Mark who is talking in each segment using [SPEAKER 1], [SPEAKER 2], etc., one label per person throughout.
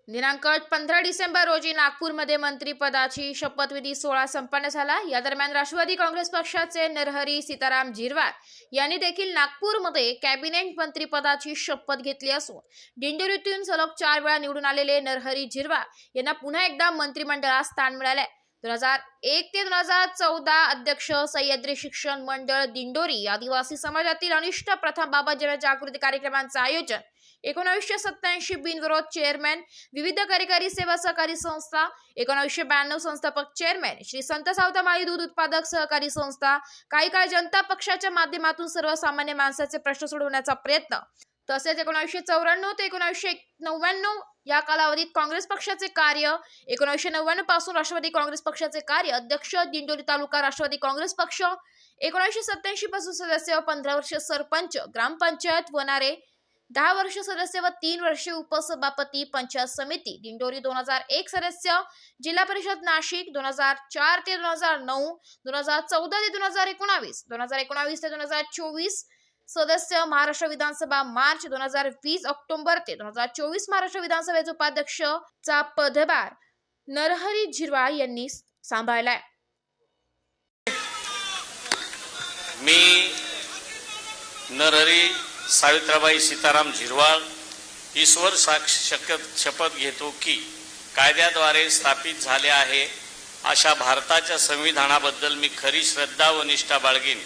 [SPEAKER 1] दिनांक 15 डिसेंबर रोजी नागपूरमध्ये मंत्रिपदाची शपथविधी सोहळा संपन्न झाला। या दरम्यान राष्ट्रवादी काँग्रेस पक्षाचे नरहरी सीताराम झिरवाळ यांनी देखील नागपूरमध्ये कॅबिनेट मंत्रिपदाची शपथ घेतली असून दिंडोरीतून सलग 4 वेळा निवडून आलेले नरहरी झिरवाळ यांना पुन्हा एकदा मंत्रिमंडळात स्थान मिळाले। 2001 ते 2014 अध्यक्ष सह्याद्री शिक्षण मंडळ दिंडोरी आदिवासी समाजातील अनिष्ट प्रथांबाबत जनजागृती कार्यक्रमांचे आयोजन, 1987 बिनविरोध चेअरमॅन, विविध कार्यकारी सेवा सहकारी संस्था, 1992 संस्थापक चेअरमॅन, श्री संत सावतामाळी दूध उत्पादक सहकारी संस्था, काही काळ जनता पक्षाच्या माध्यमातून सर्वसामान्य माणसाचे प्रश्न सोडवण्याचा प्रयत्न, तसेच 1994 ते 1999 या कालावधीत काँग्रेस पक्षाचे कार्य, 1999 पासून राष्ट्रवादी काँग्रेस पक्षाचे कार्य, अध्यक्ष दिंडोरी तालुका राष्ट्रवादी काँग्रेस पक्ष, 1987 पासून सदस्य व 15 वर्ष सरपंच ग्रामपंचायत वनारे, 10 वर्ष सदस्य व 3 वर्षे उपसभापती पंचायत समिती दिंडोरी, 2001 सदस्य जिल्हा परिषद नाशिक, 2004 ते 2009, 2014 ते 2019, 2019 ते 2024 सदस्य महाराष्ट्र विधानसभा मार्च 2020 ऑक्टोबर ते 2024 महाराष्ट्र विधानसभेचे उपाध्यक्ष चा पदभार नरहरी झिरवाळ यांनी सांभाळलाय।
[SPEAKER 2] मी नरहरी सावित्राबाई सीताराम झिरवाळ ईश्वर साक्ष शपथ घेतो की कायद्याद्वारे स्थापित झाले आहे अशा भारताच्या संविधानाबद्दल मी खरी श्रद्धा व निष्ठा बाळगीन।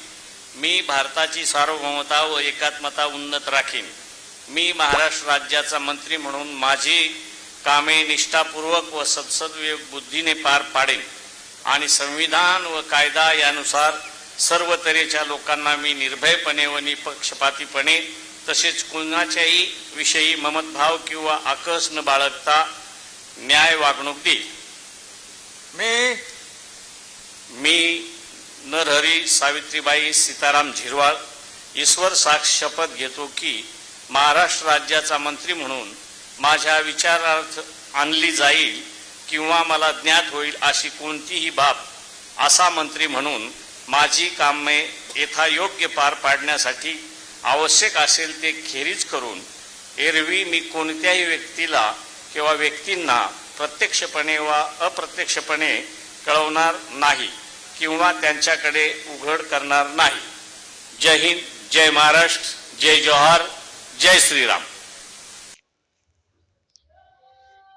[SPEAKER 2] मी भारताची सार्वभौमता व एकात्मता उन्नत राखीन। मी महाराष्ट्र राज्याचा मंत्री म्हणून माझी कामे निष्ठापूर्वक व सद्सद्विवेक बुद्धीने पार पाडेन आणि संविधान व कायदा यानुसार सर्व तऱ्हेच्या लोकांना मी निर्भयपणे व निपक्षपातीपणे तसेच कुणाच्याही विषयी ममतभाव किंवा आकस न बाळगता न्याय वागणूक देईल। मी नरहरी सावित्रीबाई सीताराम झिरवाळ ईश्वर साक्ष शपथ घेतो की महाराष्ट्र राज्याचा मंत्री म्हणून माझ्या विचारार्थ आणली जाईल किंवा मला ज्ञात होईल अशी कोणतीही बाब असा मंत्री म्हणून माझी कामे यथायोग्य पार पाडण्यासाठी आवश्यक असेल ते खेरीज करून एरवी मी कोणत्याही व्यक्तीला किंवा व्यक्तींना प्रत्यक्षपणे वा अप्रत्यक्षपणे कळवणार नाही किंवा त्यांच्याकडे उघड करणार नाही। जय हिंद, जय महाराष्ट्र, जय जोहार, जय श्रीराम।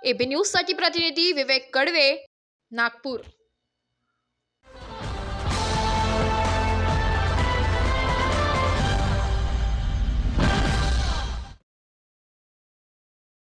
[SPEAKER 1] एबी न्यूज साठी प्रतिनिधी विवेक कडवे, नागपूर।